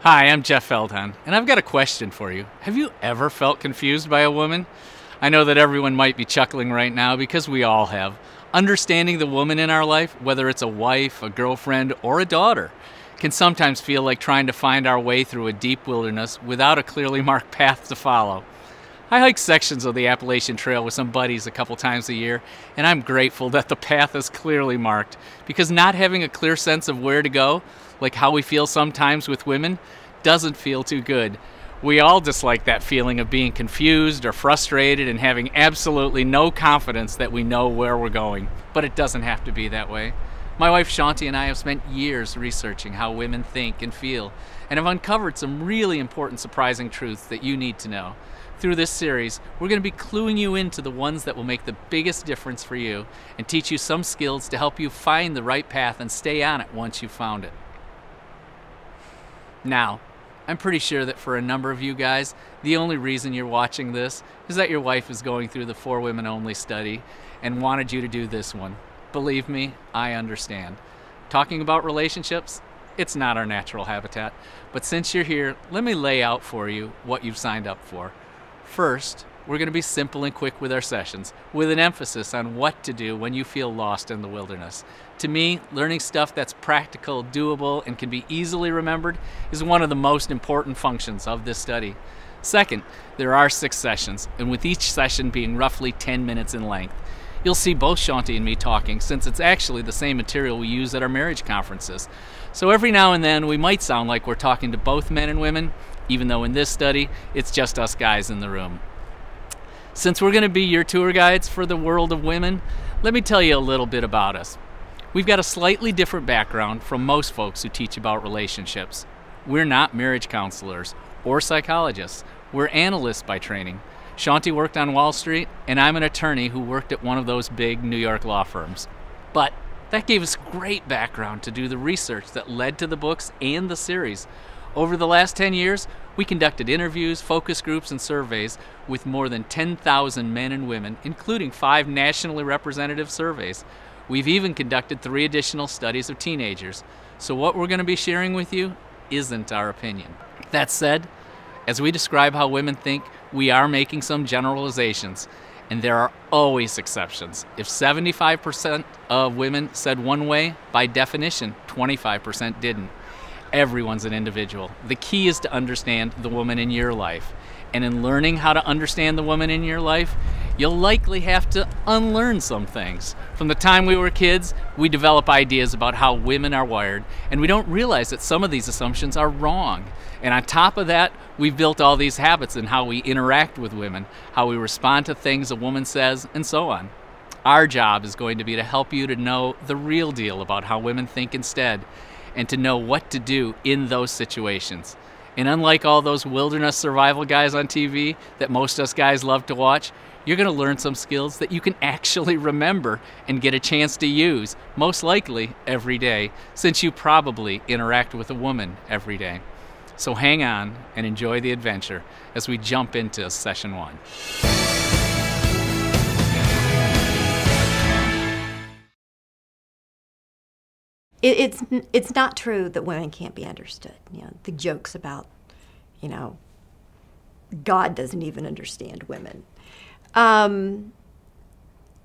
Hi, I'm Jeff Felhahn, and I've got a question for you. Have you ever felt confused by a woman? I know that everyone might be chuckling right now because we all have. Understanding the woman in our life, whether it's a wife, a girlfriend, or a daughter, can sometimes feel like trying to find our way through a deep wilderness without a clearly marked path to follow. I hike sections of the Appalachian Trail with some buddies a couple times a year, and I'm grateful that the path is clearly marked, because not having a clear sense of where to go, like how we feel sometimes with women, doesn't feel too good. We all dislike that feeling of being confused or frustrated and having absolutely no confidence that we know where we're going, but it doesn't have to be that way. My wife Shanti and I have spent years researching how women think and feel, and have uncovered some really important, surprising truths that you need to know. Through this series, we're going to be cluing you into the ones that will make the biggest difference for you and teach you some skills to help you find the right path and stay on it once you've found it. Now, I'm pretty sure that for a number of you guys, the only reason you're watching this is that your wife is going through the 4 Women Only study and wanted you to do this one. Believe me, I understand. Talking about relationships, it's not our natural habitat, but since you're here, let me lay out for you what you've signed up for. First, we're going to be simple and quick with our sessions, with an emphasis on what to do when you feel lost in the wilderness. To me, learning stuff that's practical, doable, and can be easily remembered is one of the most important functions of this study. Second, there are 6 sessions, and with each session being roughly 10 minutes in length. You'll see both Shanti and me talking, since it's actually the same material we use at our marriage conferences. So every now and then we might sound like we're talking to both men and women, even though in this study, it's just us guys in the room. Since we're going to be your tour guides for the world of women, let me tell you a little bit about us. We've got a slightly different background from most folks who teach about relationships. We're not marriage counselors or psychologists. We're analysts by training. Shanti worked on Wall Street, and I'm an attorney who worked at one of those big New York law firms. But that gave us great background to do the research that led to the books and the series. Over the last 10 years, we conducted interviews, focus groups, and surveys with more than 10,000 men and women, including 5 nationally representative surveys. We've even conducted 3 additional studies of teenagers. So what we're going to be sharing with you isn't our opinion. That said, as we describe how women think, we are making some generalizations, and there are always exceptions. If 75% of women said one way, by definition, 25% didn't. Everyone's an individual. The key is to understand the woman in your life. And in learning how to understand the woman in your life, you'll likely have to unlearn some things. From the time we were kids, we develop ideas about how women are wired, and we don't realize that some of these assumptions are wrong. And on top of that, we've built all these habits in how we interact with women, how we respond to things a woman says, and so on. Our job is going to be to help you to know the real deal about how women think instead, and to know what to do in those situations. And unlike all those wilderness survival guys on TV that most of us guys love to watch, you're going to learn some skills that you can actually remember and get a chance to use, most likely every day, since you probably interact with a woman every day. So hang on and enjoy the adventure as we jump into session 1. It's not true that women can't be understood. You know, the jokes about, God doesn't even understand women.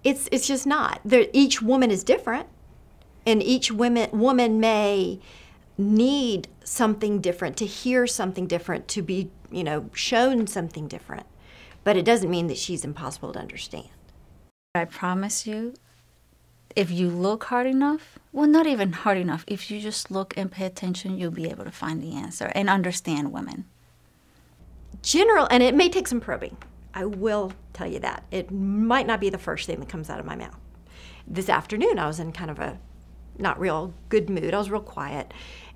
It's just not. Each woman is different, and each woman may need something different, to hear something different, to be, shown something different. But it doesn't mean that she's impossible to understand. I promise you, if you look hard enough, well, not even hard enough, if you just look and pay attention, you'll be able to find the answer and understand women. And it may take some probing. I will tell you that. It might not be the first thing that comes out of my mouth. This afternoon, I was in kind of a not real good mood. I was real quiet.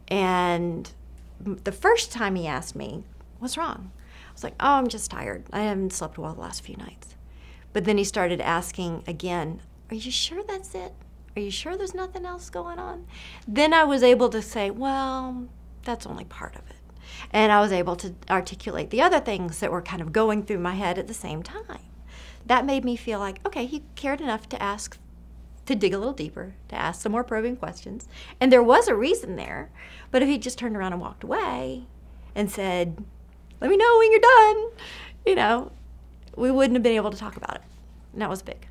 And the first time he asked me, what's wrong? I was like, oh, I'm just tired. I haven't slept well the last few nights. But then he started asking again, are you sure that's it? Are you sure there's nothing else going on? Then I was able to say, well, that's only part of it. And I was able to articulate the other things that were kind of going through my head at the same time. That made me feel like, okay, he cared enough to dig a little deeper, to ask some more probing questions. And there was a reason there, but if he just turned around and walked away, and said, let me know when you're done, you know, we wouldn't have been able to talk about it. And that was big.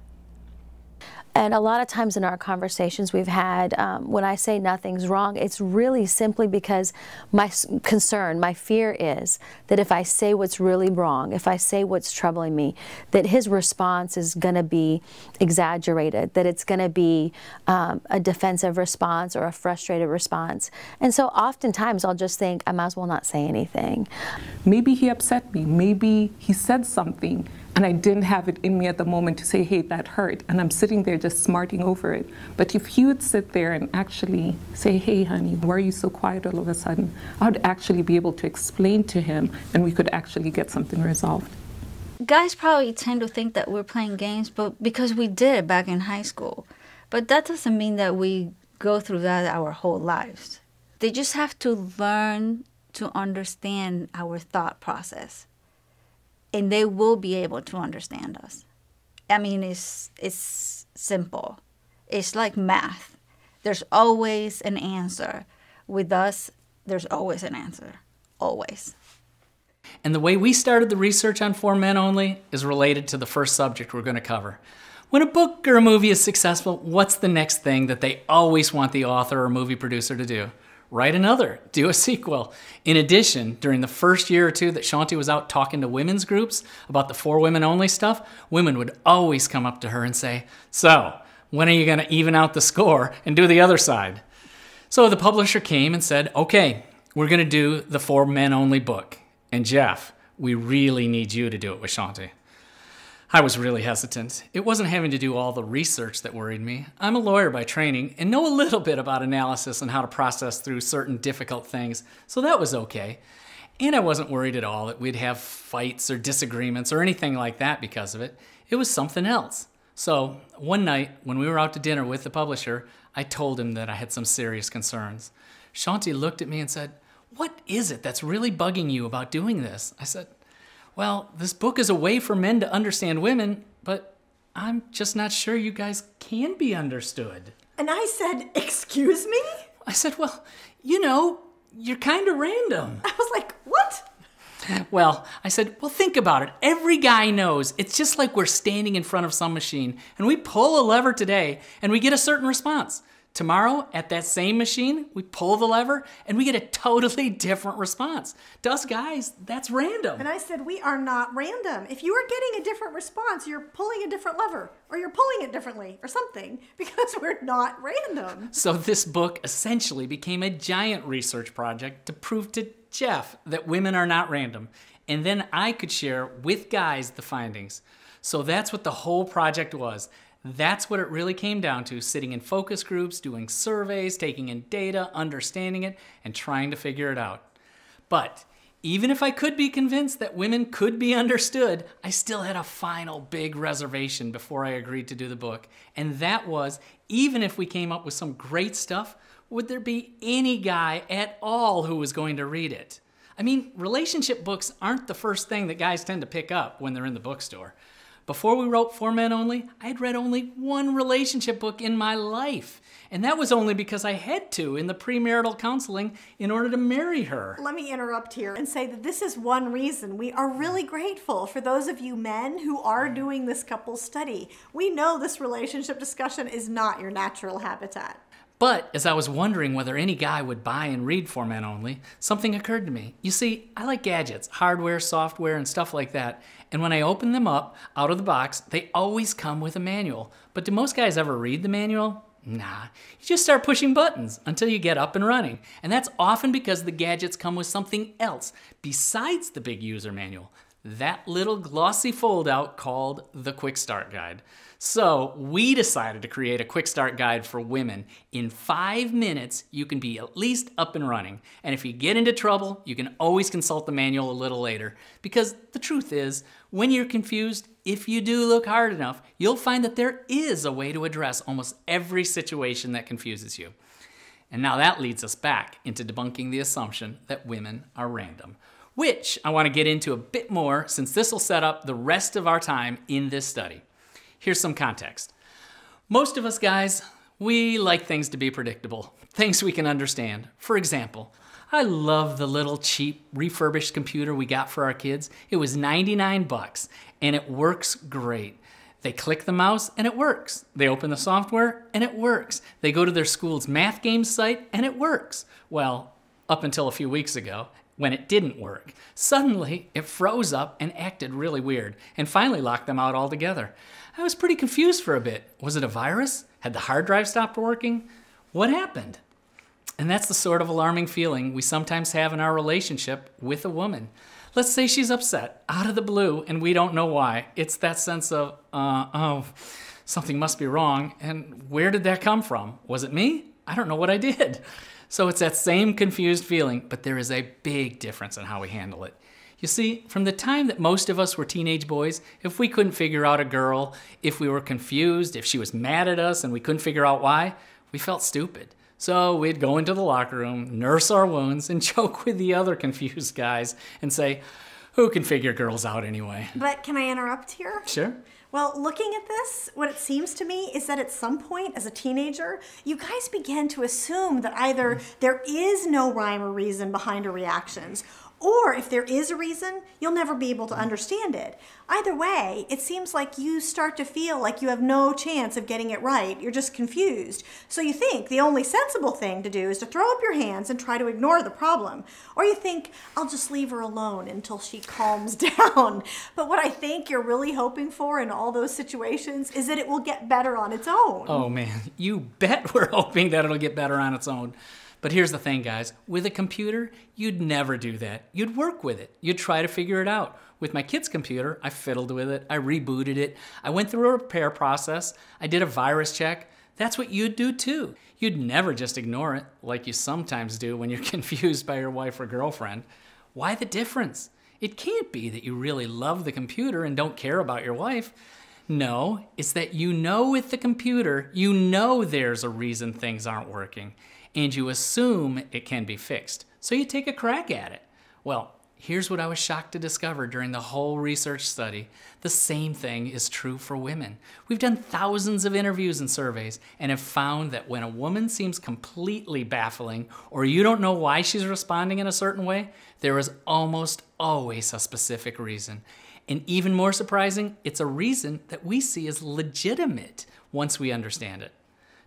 And a lot of times in our conversations we've had, when I say nothing's wrong, it's really simply because my concern, my fear is that if I say what's really wrong, if I say what's troubling me, that his response is going to be exaggerated, that it's going to be a defensive response or a frustrated response. And so oftentimes I'll just think, I might as well not say anything. Maybe he upset me. Maybe he said something and I didn't have it in me at the moment to say, hey, that hurt. And I'm sitting there just smarting over it. But if he would sit there and actually say, hey, honey, why are you so quiet all of a sudden? I would actually be able to explain to him and we could actually get something resolved. Guys probably tend to think that we're playing games, but because we did it back in high school. But that doesn't mean that we go through that our whole lives. They just have to learn to understand our thought process. And they will be able to understand us. I mean, it's simple. It's like math. There's always an answer. With us, there's always an answer. Always. And the way we started the research on For Men Only is related to the first subject we're going to cover. When a book or a movie is successful, what's the next thing that they always want the author or movie producer to do? Write another, do a sequel. In addition, during the first year or two that Shanti was out talking to women's groups about the For Women Only stuff, women would always come up to her and say, so, when are you going to even out the score and do the other side? So the publisher came and said, okay, we're going to do the For Men Only book. And Jeff, we really need you to do it with Shanti. I was really hesitant. It wasn't having to do all the research that worried me. I'm a lawyer by training and know a little bit about analysis and how to process through certain difficult things, so that was okay. And I wasn't worried at all that we'd have fights or disagreements or anything like that because of it. It was something else. So one night when we were out to dinner with the publisher, I told him that I had some serious concerns. Shanti looked at me and said, "What is it that's really bugging you about doing this?" I said, "Well, this book is a way for men to understand women, but I'm just not sure you guys can be understood." And I said, "Excuse me?" I said, "Well, you know, you're kind of random." I was like, "What?" Well, I said, well, think about it. Every guy knows it's just like we're standing in front of some machine and we pull a lever today and we get a certain response. Tomorrow, at that same machine, we pull the lever and we get a totally different response. To us guys, that's random. And I said, we are not random. If you are getting a different response, you're pulling a different lever or you're pulling it differently or something because we're not random. So this book essentially became a giant research project to prove to Jeff that women are not random. And then I could share with guys the findings. So that's what the whole project was. That's what it really came down to, sitting in focus groups, doing surveys, taking in data, understanding it, and trying to figure it out. But even if I could be convinced that women could be understood, I still had a final big reservation before I agreed to do the book. And that was, even if we came up with some great stuff, would there be any guy at all who was going to read it? I mean, relationship books aren't the first thing that guys tend to pick up when they're in the bookstore. Before we wrote For Men Only, I had read only one relationship book in my life. And that was only because I had to in the premarital counseling in order to marry her. Let me interrupt here and say that this is one reason we are really grateful for those of you men who are doing this couples study. We know this relationship discussion is not your natural habitat. But as I was wondering whether any guy would buy and read For Men Only, something occurred to me. You see, I like gadgets, hardware, software, and stuff like that. And when I open them up out of the box, they always come with a manual. But do most guys ever read the manual? Nah, you just start pushing buttons until you get up and running. And that's often because the gadgets come with something else besides the big user manual. That little glossy fold-out called the Quick Start Guide. So we decided to create a quick start guide for women. In 5 minutes, you can be at least up and running. And if you get into trouble, you can always consult the manual a little later. Because the truth is, when you're confused, if you do look hard enough, you'll find that there is a way to address almost every situation that confuses you. And now that leads us back into debunking the assumption that women are random, which I want to get into a bit more since this will set up the rest of our time in this study. Here's some context. Most of us guys, we like things to be predictable, things we can understand. For example, I love the little cheap refurbished computer we got for our kids. It was 99 bucks and it works great. They click the mouse and it works. They open the software and it works. They go to their school's math games site and it works. Well, up until a few weeks ago when it didn't work. Suddenly it froze up and acted really weird and finally locked them out altogether. I was pretty confused for a bit. Was it a virus? Had the hard drive stopped working? What happened? And that's the sort of alarming feeling we sometimes have in our relationship with a woman. Let's say she's upset, out of the blue, and we don't know why. It's that sense of, oh, something must be wrong, and where did that come from? Was it me? I don't know what I did. So it's that same confused feeling, but there is a big difference in how we handle it. You see, from the time that most of us were teenage boys, if we couldn't figure out a girl, if we were confused, if she was mad at us and we couldn't figure out why, we felt stupid. So we'd go into the locker room, nurse our wounds, and joke with the other confused guys and say, who can figure girls out anyway? But can I interrupt here? Sure. Well, looking at this, what it seems to me is that at some point as a teenager, you guys begin to assume that either there is no rhyme or reason behind her reactions, or if there is a reason, you'll never be able to understand it. Either way, it seems like you start to feel like you have no chance of getting it right. You're just confused. So you think the only sensible thing to do is to throw up your hands and try to ignore the problem. Or you think, I'll just leave her alone until she calms down. But what I think you're really hoping for in all those situations is that it will get better on its own. Oh man, you bet we're hoping that it'll get better on its own. But here's the thing, guys. With a computer, you'd never do that. You'd work with it. You'd try to figure it out. With my kid's computer, I fiddled with it. I rebooted it. I went through a repair process. I did a virus check. That's what you'd do too. You'd never just ignore it like you sometimes do when you're confused by your wife or girlfriend. Why the difference? It can't be that you really love the computer and don't care about your wife. No, it's that you know with the computer, you know there's a reason things aren't working. And you assume it can be fixed. So you take a crack at it. Well, here's what I was shocked to discover during the whole research study. The same thing is true for women. We've done thousands of interviews and surveys and have found that when a woman seems completely baffling or you don't know why she's responding in a certain way, there is almost always a specific reason. And even more surprising, it's a reason that we see as legitimate once we understand it.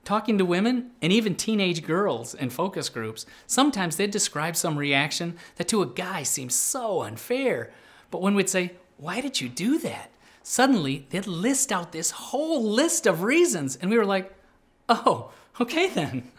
Talking to women, and even teenage girls in focus groups, sometimes they'd describe some reaction that to a guy seems so unfair. But when we'd say, why did you do that? Suddenly, they'd list out this whole list of reasons, and we were like, oh, okay then.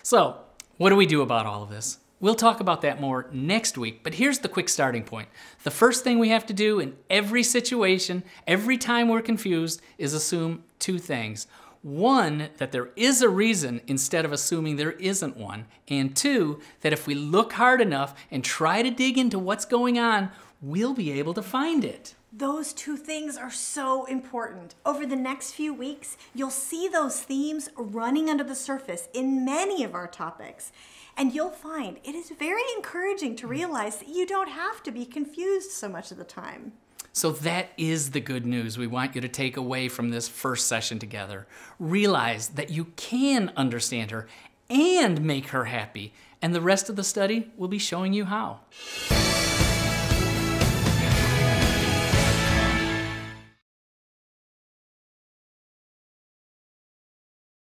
So, what do we do about all of this? We'll talk about that more next week, but here's the quick starting point. The first thing we have to do in every situation, every time we're confused, is assume two things. One, that there is a reason instead of assuming there isn't one. And two, that if we look hard enough and try to dig into what's going on, we'll be able to find it. Those two things are so important. Over the next few weeks, you'll see those themes running under the surface in many of our topics. And you'll find it is very encouraging to realize that you don't have to be confused so much of the time. So that is the good news we want you to take away from this first session together. Realize that you can understand her and make her happy, and the rest of the study will be showing you how.